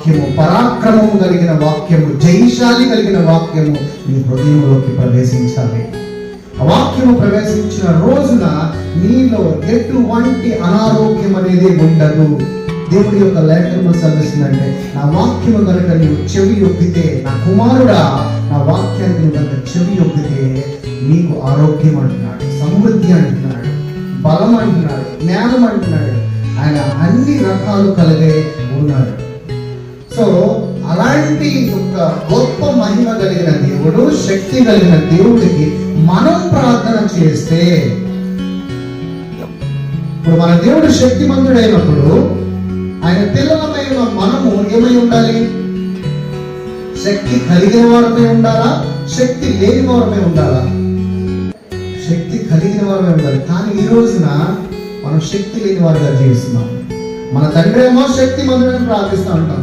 వాక్యము, పరాక్రమము కలిగిన వాక్యము, జయశాలి కలిగిన వాక్యము నీ హృదయంలోకి ప్రవేశించాలి. ఆ వాక్యము ప్రవేశించిన రోజున నీలో ఎటువంటి అనారోగ్యం అనేది ఉండదు. దేవుడి యొక్క లేఖనము సెలవిస్తుందంటే, నా వాక్యము కనుక నీవు చెవి ఒప్పితే, నా కుమారుడా నా వాక్యానికి నువ్వు కనుక చెవి ఒప్పితే నీకు ఆరోగ్యం అంటున్నాడు, సమృద్ధి అంటున్నాడు, బలం అంటున్నాడు, జ్ఞానం అంటున్నాడు. ఆయన అన్ని రకాలు కలిగే ఉన్నాడు. సో అలాంటి ఒక గొప్ప మహిమ కలిగిన దేవుడు, శక్తి కలిగిన దేవుడికి మనం ప్రార్థన చేస్తే, ఇప్పుడు మన దేవుడు శక్తిమంతుడైనప్పుడు ఆయన పిల్లలమైన మనము ఏమై ఉండాలి? శక్తి కలిగిన వారమే ఉండాలా? శక్తి లేని వారమే ఉండాలా? శక్తి కలిగిన వారమే ఉండాలి. కానీ ఈ రోజున మనం శక్తి లేని వారిగా జీవిస్తున్నాం. మన తండ్రి ఏమో శక్తిమంతుడని ప్రార్థిస్తూ ఉంటాం,